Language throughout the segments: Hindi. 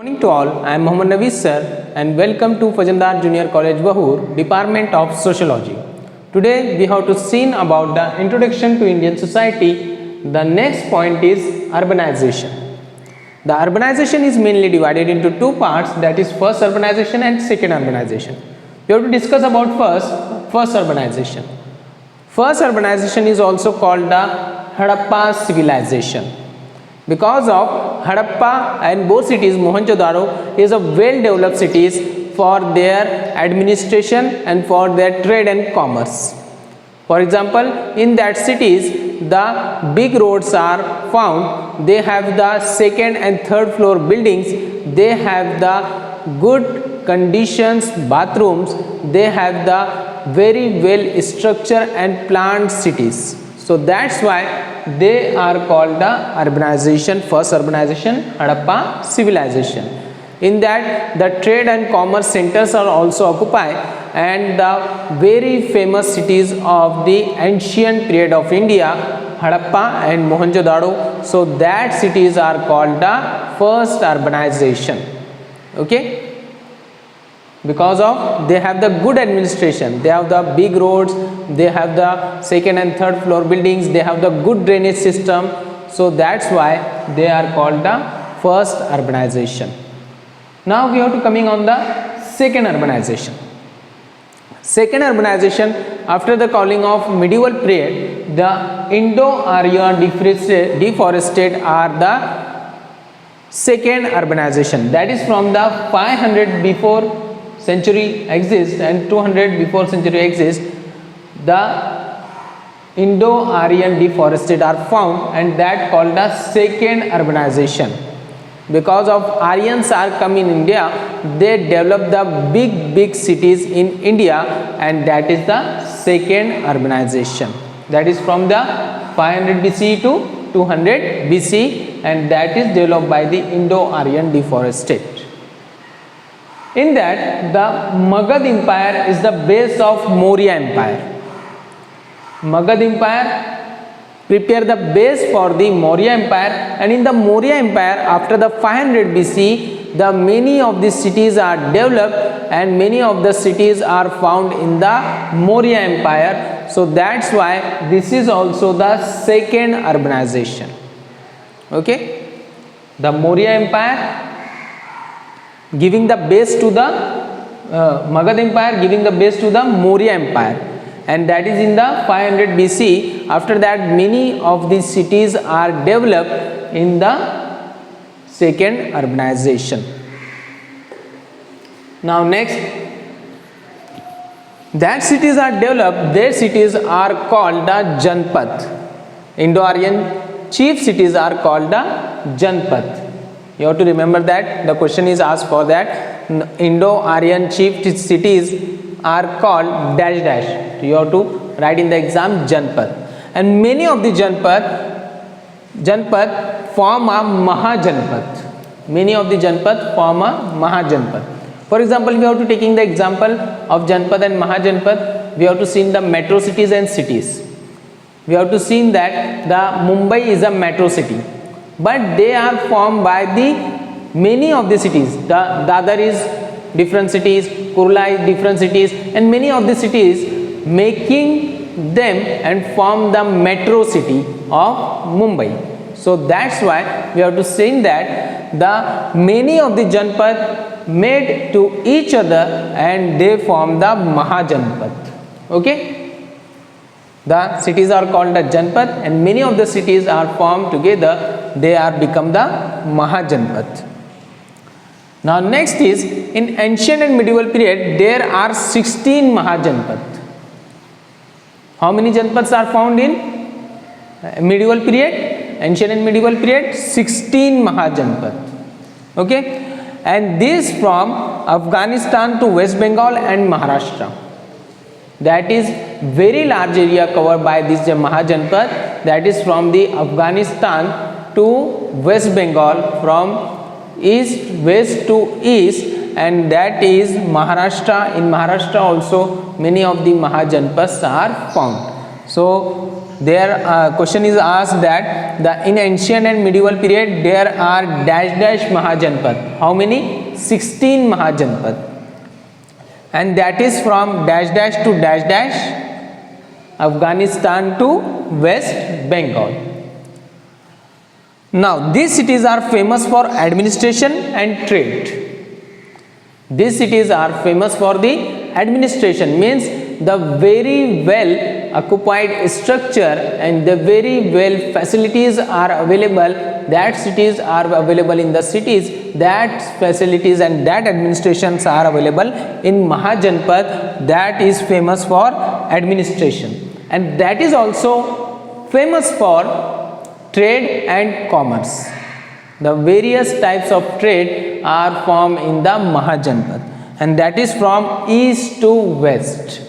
Morning to all, I am Mohammad Navees sir and welcome to Fajandar Junior College Bahur, Department of Sociology. Today we have to see about the introduction to Indian society. The next point is urbanization. The urbanization is mainly divided into two parts, that is first urbanization and second urbanization. We have to discuss about first urbanization. First urbanization is also called the Harappa civilization. Because of Harappa and both cities, Mohenjo-daro is a well-developed cities for their administration and for their trade and commerce. For example, in that cities, the big roads are found. They have the second and third floor buildings. They have the good conditions, bathrooms. They have the very well structured and planned cities. So that's why they are called the urbanization, first urbanization, Harappa civilization. In that the trade and commerce centers are also occupied, and the very famous cities of the ancient period of India, Harappa and Mohenjo-daro. So that cities are called the first urbanization. Okay. Because of they have the good administration, they have the big roads, they have the second and third floor buildings, they have the good drainage system. So that's why they are called the first urbanization. Now we have to coming on the second urbanization. Second urbanization, after the calling of medieval period, the Indo-Aryan deforested are the second urbanization. That is from the 500 before century exist and 200 before century exist, the Indo-Aryan deforested are found, and that called the second urbanization. Because of Aryans are come in India, they develop the big cities in India, and that is the second urbanization. That is from the 500 BC to 200 BC, and that is developed by the Indo-Aryan deforested. In that, the Magad Empire is the base of Maurya Empire. Magad Empire prepared the base for the Maurya Empire, and in the Maurya Empire, after the 500 BC, the many of the cities are developed, and many of the cities are found in the Maurya Empire. So that's why this is also the second urbanization. Okay, the Maurya Empire giving the base to the Magad Empire, giving the base to the Maurya Empire, and that is in the 500 BC. After that, many of these cities are developed in the second urbanization. Now next, that cities are developed, their cities are called the Janpath. Indo-Aryan chief cities are called the Janpath. You have to remember that the question is asked for that. Indo-Aryan chief cities are called dash dash. You have to write in the exam Janpath, and many of the Janpath form a Mahajanpath. Many of the Janpath form a Mahajanpath. For example, we have to taking the example of Janpath and Mahajanpath. We have to see in the metro cities and cities. We have to see that the Mumbai is a metro city, but they are formed by the many of the cities. The Dadar is different cities, Kurla is different cities, and many of the cities making them and form the metro city of Mumbai. So that's why we have to say that the many of the Janpath made to each other, and they form the Mahajanpath. Okay. The cities are called the Janpath, and many of the cities are formed together. They are become the Mahajanpath. Now next is, in ancient and medieval period, there are 16 Mahajanpath. How many Janpaths are found in medieval period? Ancient and medieval period, 16 Mahajanpath. Okay, and this from Afghanistan to West Bengal and Maharashtra. That is very large area covered by this Mahajanpath. That is from the Afghanistan to West Bengal, from west to east, and that is Maharashtra. In Maharashtra also many of the Mahajanpaths are found. So there question is asked that in ancient and medieval period there are dash dash Mahajanpad. How many? 16 Mahajanpad, and that is from dash dash to dash dash Afghanistan to West Bengal. Now these cities are famous for administration and trade. These cities are famous for the administration, means the very well occupied structure and the very well facilities are available. That cities are available in the cities, that facilities and that administrations are available in Mahajanpad, that is famous for administration, and that is also famous for trade and commerce. The various types of trade are formed in the Mahajanpad, and that is from east to west.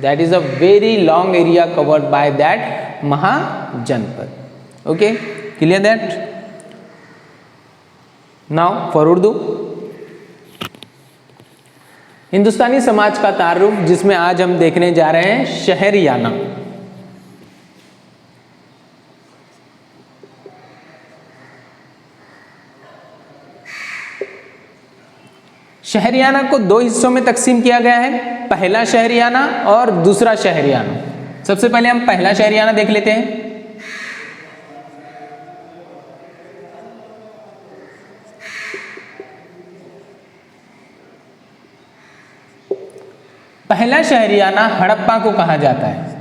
That is a very long area covered by that Mahajanpad. Okay, clear that? Now for Urdu. हिंदुस्तानी समाज का तारुफ, जिसमें आज हम देखने जा रहे हैं शहरियाना। शहरियाना को दो हिस्सों में तकसीम किया गया है, पहला शहरियाना और दूसरा शहरियाना। सबसे पहले हम पहला शहरियाना देख लेते हैं। पहला शहरियाना हड़प्पा को कहा जाता है।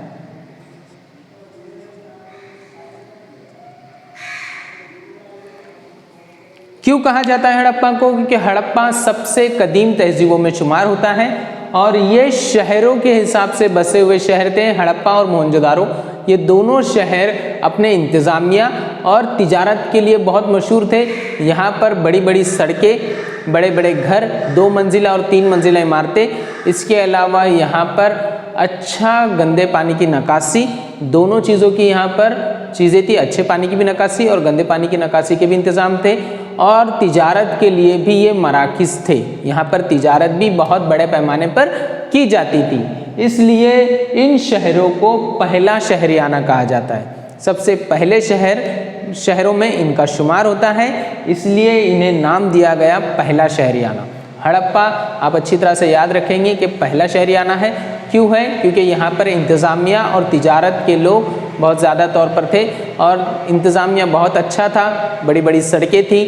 क्यों कहा जाता है हड़प्पा को? क्योंकि हड़प्पा सबसे कदीम तहजीबों में शुमार होता है और ये शहरों के हिसाब से बसे हुए शहर थे। हड़प्पा और मोहनजोदारो, ये दोनों शहर अपने इंतज़ामिया और तिजारत के लिए बहुत मशहूर थे। यहाँ पर बड़ी बड़ी सड़कें, बड़े बड़े घर, 2 मंजिला और 3 मंजिला इमारतें, इसके अलावा यहाँ पर अच्छा गंदे पानी की निकासी, दोनों चीज़ों की यहाँ पर चीज़ें थी। अच्छे पानी की भी निकासी और गंदे पानी की निकासी के भी इंतज़ाम थे, और तिजारत के लिए भी ये मराकिज़ थे। यहाँ पर तिजारत भी बहुत बड़े पैमाने पर की जाती थी, इसलिए इन शहरों को पहला शहरियाना कहा जाता है। सबसे पहले शहरों में इनका शुमार होता है, इसलिए इन्हें नाम दिया गया पहला शहरियाना। हड़प्पा आप अच्छी तरह से याद रखेंगे कि पहला शहरियाना है। क्यों है? क्योंकि यहाँ पर इंतज़ामिया और तिजारत के लोग बहुत ज़्यादा तौर पर थे और इंतज़ामिया बहुत अच्छा था, बड़ी बड़ी सड़कें थी,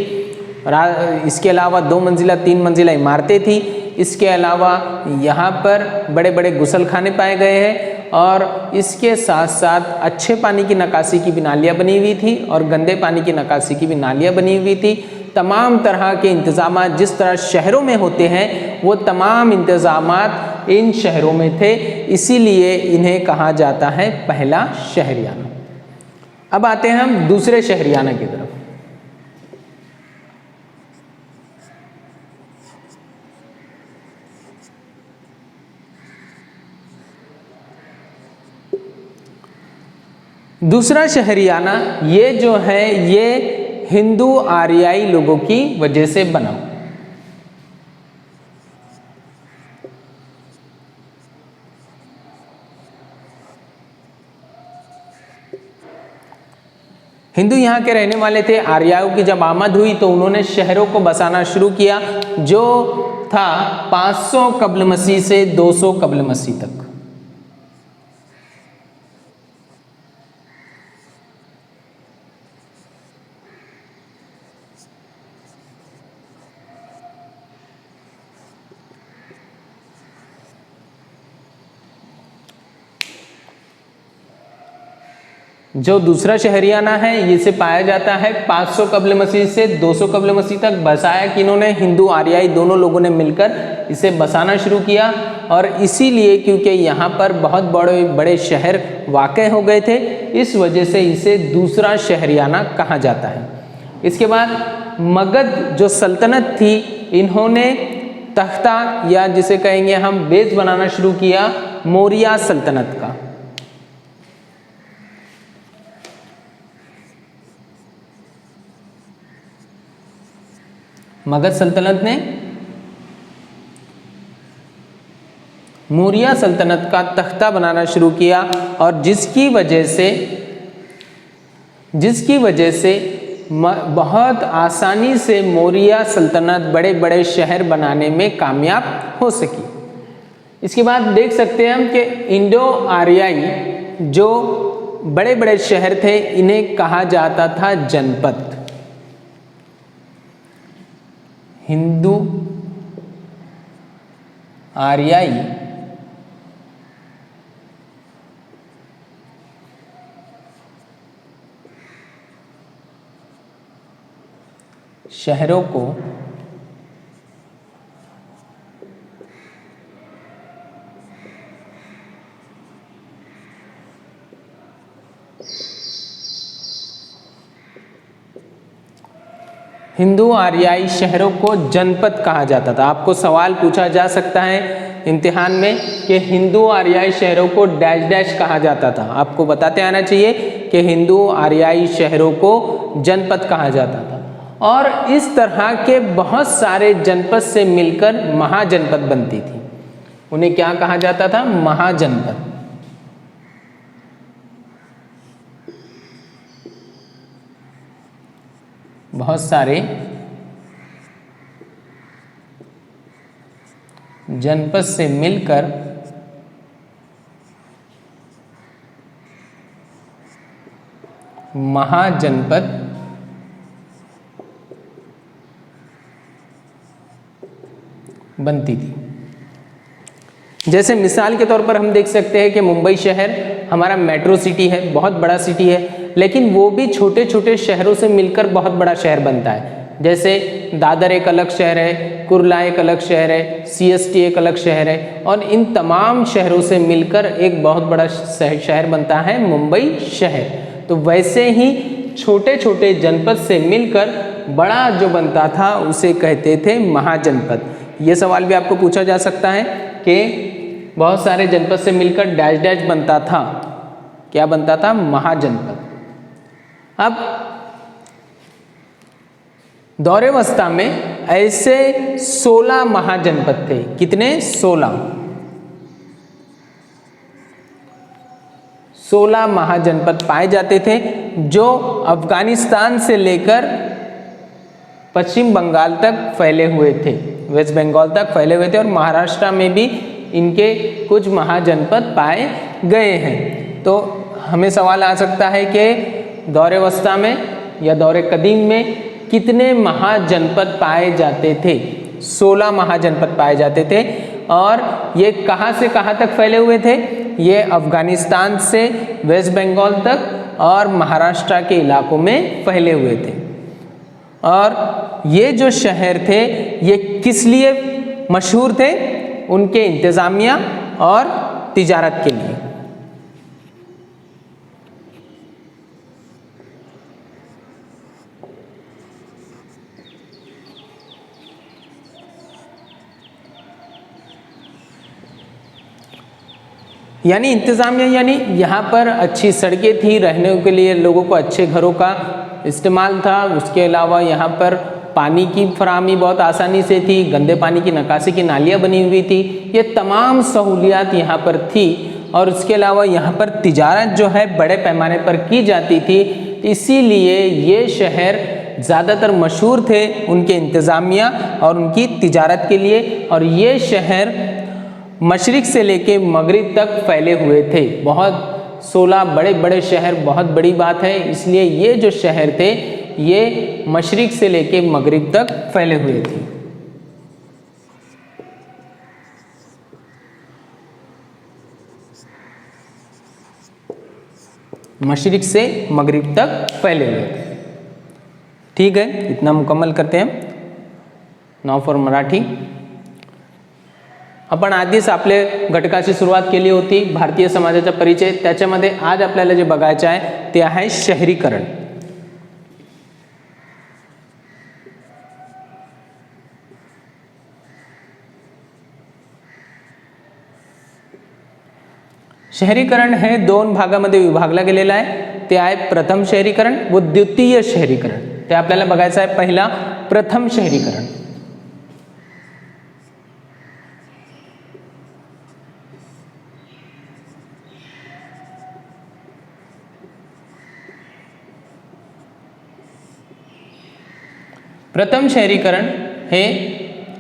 इसके अलावा 2 मंजिला 3 मंजिला इमारतें थी। इसके अलावा यहाँ पर बड़े बड़े गुसलखाने पाए गए हैं, और इसके साथ साथ अच्छे पानी की निकासी की भी नालियाँ बनी हुई थी और गंदे पानी की निकासी की भी नालियाँ बनी हुई थी। तमाम तरह के इंतज़ामात जिस तरह शहरों में होते हैं, वो तमाम इंतज़ामात इन शहरों में थे, इसीलिए इन्हें कहा जाता है पहला शहरियाना। अब आते हैं हम दूसरे शहरियाना की तरफ। दूसरा शहरियाना ये जो है, ये हिंदू आर्याई लोगों की वजह से बना। हिंदू यहाँ के रहने वाले थे। आर्याओं की जब आमद हुई तो उन्होंने शहरों को बसाना शुरू किया, जो था 500 कब्ल मसीह से 200 कब्ल मसीह तक। जो दूसरा शहरियाना है, ये से पाया जाता है 500 कब्ल मसीह से 200 कब्ल मसीह तक। बसाया कि इन्होंने हिंदू आर्याई दोनों लोगों ने मिलकर इसे बसाना शुरू किया, और इसीलिए क्योंकि यहाँ पर बहुत बड़े बड़े शहर वाक़ हो गए थे, इस वजह से इसे दूसरा शहरियाना कहा जाता है। इसके बाद मगध जो सल्तनत थी, इन्होंने तख्ता या जिसे कहेंगे हम बेस बनाना शुरू किया मौर्य सल्तनत का। मगध सल्तनत ने मौर्य सल्तनत का तख्ता बनाना शुरू किया और जिसकी वजह से बहुत आसानी से मौर्य सल्तनत बड़े बड़े शहर बनाने में कामयाब हो सकी। इसके बाद देख सकते हैं हम कि इंडो आर्याई जो बड़े बड़े शहर थे इन्हें कहा जाता था जनपद। हिंदू आर्याई शहरों को हिंदू आर्याई शहरों को जनपद कहा जाता था। आपको सवाल पूछा जा सकता है इम्तिहान में कि हिंदू आर्याई शहरों को डैश डैश कहा जाता था। आपको बताते आना चाहिए कि हिंदू आर्याई शहरों को जनपद कहा जाता था और इस तरह के बहुत सारे जनपद से मिलकर महाजनपद बनती थी। उन्हें क्या कहा जाता था? महाजनपद। बहुत सारे जनपद से मिलकर महाजनपद बनती थी। जैसे मिसाल के तौर पर हम देख सकते हैं कि मुंबई शहर हमारा मेट्रो सिटी है, बहुत बड़ा सिटी है, लेकिन वो भी छोटे छोटे शहरों से मिलकर बहुत बड़ा शहर बनता है। जैसे दादर एक अलग शहर है, कुर्ला एक अलग शहर है, CST एक अलग शहर है और इन तमाम शहरों से मिलकर एक बहुत बड़ा शहर बनता है मुंबई शहर। तो वैसे ही छोटे छोटे जनपद से मिलकर बड़ा जो बनता था उसे कहते थे महाजनपद। ये सवाल भी आपको पूछा जा सकता है कि बहुत सारे जनपद से मिलकर डैश डैश बनता था, क्या बनता था? महाजनपद। अब दौरे वस्ता में ऐसे 16 महाजनपद थे। कितने? 16 महाजनपद पाए जाते थे जो अफगानिस्तान से लेकर पश्चिम बंगाल तक फैले हुए थे, वेस्ट बंगाल तक फैले हुए थे और महाराष्ट्र में भी इनके कुछ महाजनपद पाए गए हैं। तो हमें सवाल आ सकता है कि दौरे वस्ता में या दौरे कदीम में कितने महाजनपद पाए जाते थे? 16 महाजनपद पाए जाते थे और ये कहाँ से कहाँ तक फैले हुए थे? ये अफगानिस्तान से वेस्ट बंगाल तक और महाराष्ट्र के इलाकों में फैले हुए थे। और ये जो शहर थे ये किस लिए मशहूर थे? उनके इंतज़ामिया और तिजारत के लिए। यानी इंतज़ामिया यानी यहाँ पर अच्छी सड़कें थी, रहने के लिए लोगों को अच्छे घरों का इस्तेमाल था। उसके अलावा यहाँ पर पानी की फराहमी बहुत आसानी से थी, गंदे पानी की निकासी की नालियाँ बनी हुई थी। ये तमाम सहूलियात यहाँ पर थी और उसके अलावा यहाँ पर तिजारत जो है बड़े पैमाने पर की जाती थी। इसीलिए ये शहर ज़्यादातर मशहूर थे उनके इंतज़ामिया और उनकी तिजारत के लिए। और ये शहर मशरिक़ से लेके मगरिब तक फैले हुए थे। बहुत 16 बड़े बड़े शहर बहुत बड़ी बात है, इसलिए ये जो शहर थे ये मशरिक़ से लेके मगरिब तक फैले हुए थे। मशरिक़ से मगरिब तक फैले हुए थे। ठीक है, इतना मुकम्मल करते हैं। Now for Marathi. आपण आधीच आपले घटकाची सुरुवात केली होती भारतीय समाजाचा परिचय। त्याच्यामध्ये आज आपल्याला जे बघायचे आहे ते आहे शहरीकरण। शहरीकरण हे 2 भागामध्ये विभागला गेलेला आहे। ते आहे प्रथम शहरीकरण व द्वितीय शहरीकरण। ते आपल्याला बघायचं आहे पहिला प्रथम शहरीकरण। प्रथम शहरीकरण हे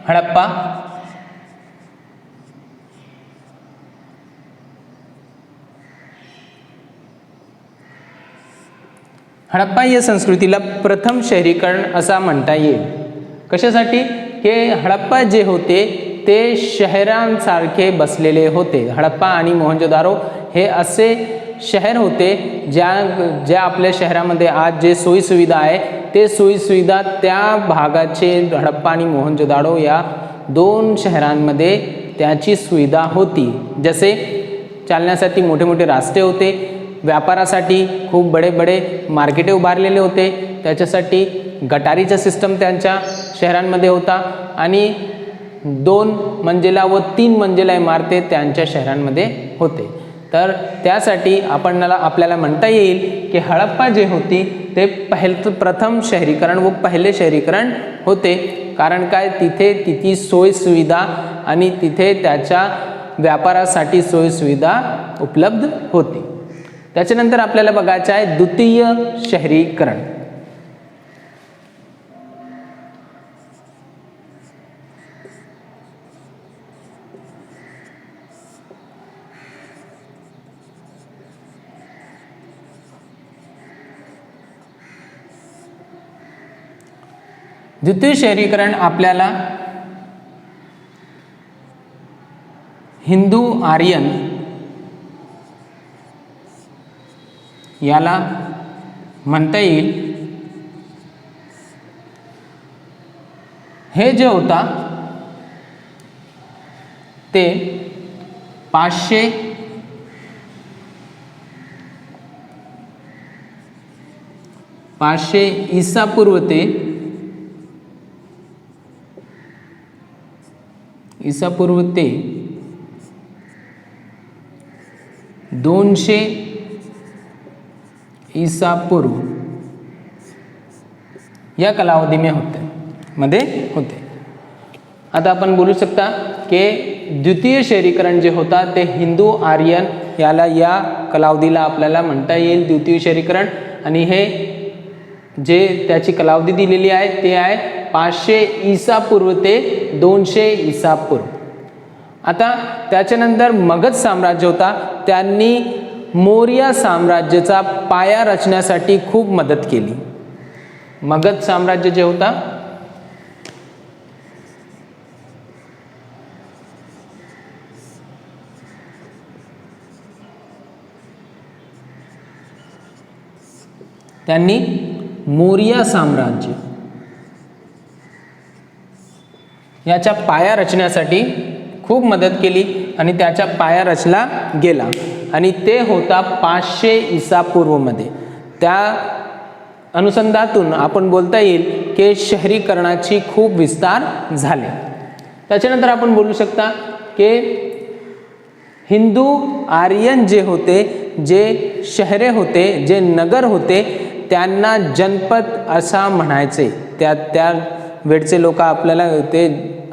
हडप्पा, हडप्पा या संस्कृतीला प्रथम शहरीकरण असा म्हणता येईल. कशासाठी? की हडप्पा जे होते ते शहरांसारखे बसलेले होते. हडप्पा आणि मोहनजोदारो हे असे शहर होते ज्या आपल्या शहरामध्ये आज जे सोयीसुविधा आहे ते सोयीसुविधा त्या भागाचे हडप्पा आणि मोहनजोदारो या दोन शहरांमध्ये त्याची सुविधा होती. जसे चालण्यासाठी मोठे मोठे रस्ते होते, व्यापारासाठी खूप बडे बडे मार्केटे उभारलेले होते, त्याच्यासाठी गटारीचा सिस्टम त्यांच्या शहरांमध्ये होता आणि 2 मंजिला व 3 मंजिला इमारते त्यांच्या शहरांमध्ये होते. तर त्यासाठी आपल्याला म्हणता येईल की हडप्पा जे होती ते प्रथम शहरीकरण व पहिले शहरीकरण होते. कारण काय, तिथे सोयीसुविधा आणि तिथे त्याच्या व्यापारासाठी सोयीसुविधा उपलब्ध होती. त्याच्यानंतर आपल्याला बघायचं आहे द्वितीय शहरीकरण. द्वितीय शहरीकरण आपल्याला हिंदू आर्यन याला म्हणता येईल. हे जे होता ते 500 ईसापूर्व ते 200 ईसापूर्व या कालावधी मध्ये होते. आता आपण बोलू शकता की द्वितीय शहरीकरण जे होता ते हिंदू आर्यन या कालावधीला आपल्याला म्हणता येईल द्वितीय शहरीकरण. आणि हे जे त्याची कालावधी दिलेली आहे ते आहे 500 ईसापूर्व ते 200 ईसापूर्व. आता त्याच्यानंतर मगध साम्राज्य होता, त्यांनी मौर्य साम्राज्याचा पाया रचण्यासाठी खूप मदत केली. मगध साम्राज्य जे होता त्यांनी मौर्य साम्राज्य याच्या पाया रचण्यासाठी खूप मदत केली आणि त्याचा पाया रचला गेला आणि ते होता 500 ईसापूर्वमध्ये. त्या अनुसंधानातून आपण बोलता येईल की शहरीकरणाची खूप विस्तार झाले. त्याच्यानंतर आपण बोलू शकता की हिंदू आर्यन जे होते, जे शहरे होते, जे नगर होते, त्यांना जनपद असा म्हणायचे. त्या वेळचे लोक आपल्याला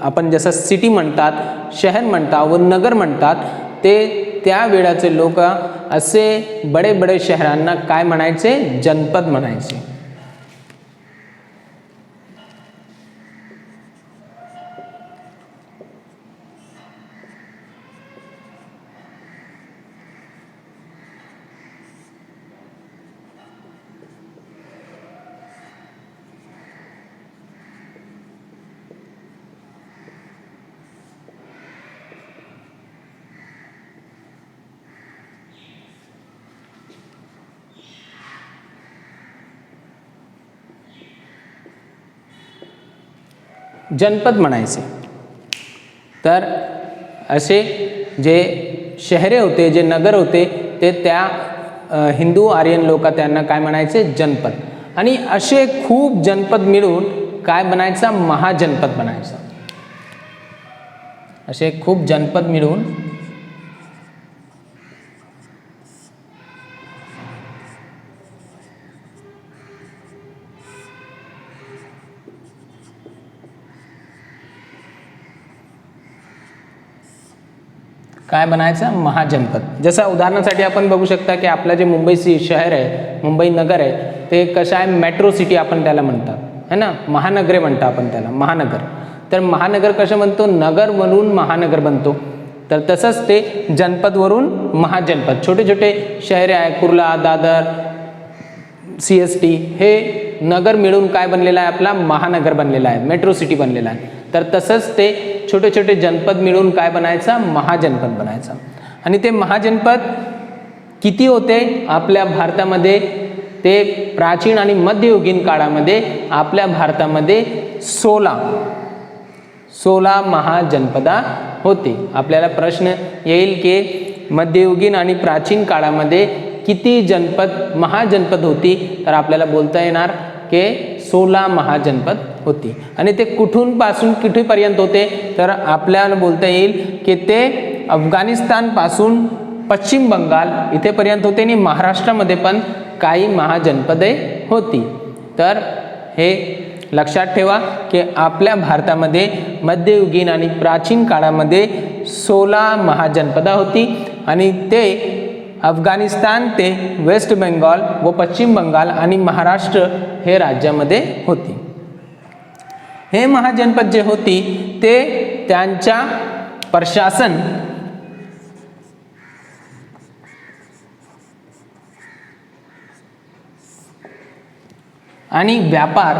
आपण जसं सिटी म्हणतात, शहर म्हणतात व नगर म्हणतात, ते त्या वेळाचे लोक असे बडे बडे शहरांना काय म्हणायचे? जनपद म्हणायचे. जनपद म्हणायचे. तर असे जे शहरे होते, जे नगर होते, ते त्या हिंदू आर्यन लोक त्यांना काय म्हणायचे? जनपद. आणि असे खूप जनपद मिळून काय बनायचा? महाजनपद बनायचा. असे खूप जनपद मिळून काय बनायचं? महाजनपद. जसं उदाहरणासाठी आपण बघू शकता की आपलं जे मुंबई शहर आहे, मुंबई नगर आहे, ते कसं आहे? मेट्रो सिटी आपण त्याला म्हणतात. है ना, महानगरे म्हणतो आपण त्याला, महानगर. तर महानगर कसं म्हणतो, नगरवरून महानगर बनतो. तर तसंच ते जनपदवरून महाजनपद, छोटे छोटे शहरे आहे, कुर्ला, दादर, CST, हे नगर मिळून काय बनलेलं आहे, आपला महानगर बनलेला आहे, मेट्रो सिटी बनलेला आहे. तर तसंच ते छोटे छोटे जनपद मिळून काय बनायचा, महाजनपद बनायचा. आणि ते महाजनपद किती होते आपल्या भारतामध्ये, ते प्राचीन आणि मध्ययुगीन काळामध्ये आपल्या भारतामध्ये 16 महाजनपदा होती. आपल्याला प्रश्न येईल की मध्ययुगीन आणि प्राचीन काळामध्ये किती महाजनपद होती, तर आपल्याला बोलता येणार की 16 महाजनपद होती. आणि ते कुठून पासून कुठेपर्यंत होते, तर आपल्याला बोलता येईल की ते अफगाणिस्तान पासून पश्चिम बंगाल इथेपर्यंत होते आणि महाराष्ट्रामध्ये पण काही महाजनपदे होती. तर हे लक्षात ठेवा की आपल्या भारतामध्ये मध्ययुगीन आणि प्राचीन काळामध्ये 16 महाजनपदा होती आणि ते अफगाणिस्तान ते वेस्ट बेंगॉल व पश्चिम बंगाल आणि महाराष्ट्र हे राज्यामध्ये होती. हे महाजनपद जे होती ते त्यांच्या प्रशासन आणि व्यापार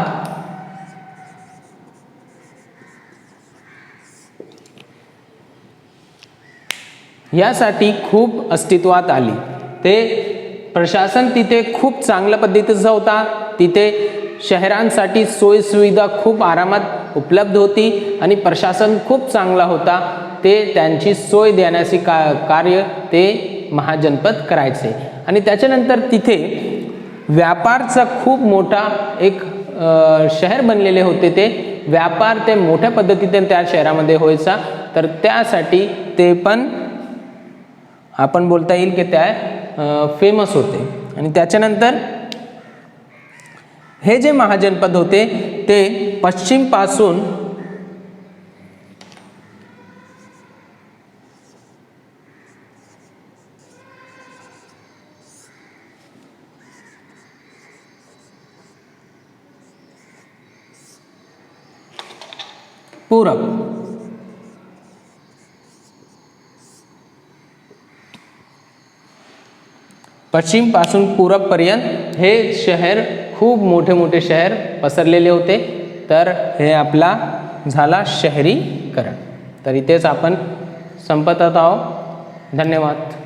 यासाठी खूप अस्तित्वात आली. ते प्रशासन तिथे खूप चांगल्या पद्धतीचा होता. तिथे शहरांसाठी सोयीसुविधा खूप आरामात उपलब्ध होती आणि प्रशासन खूप चांगला होता. ते त्यांची सोय देण्याचे कार्य ते महाजनपद करायचे. आणि त्याच्यानंतर तिथे व्यापारचा खूप मोठा एक शहर बनलेले होते. ते व्यापार ते मोठ्या पद्धतीने त्या शहरामध्ये व्हायचा. तर त्यासाठी ते पण आपण बोलता येईल की त्या फेमस होते. आणि त्याच्यानंतर हे जे महाजनपद होते ते पश्चिम पासून पूरब, पश्चिम पासून पूरब पर्यंत हे शहर खूप मोठे मोठे शहर पसरलेले होते. तर हे आपला झाला शहरीकरण. तर इथेच आपण संपत आहोत. धन्यवाद.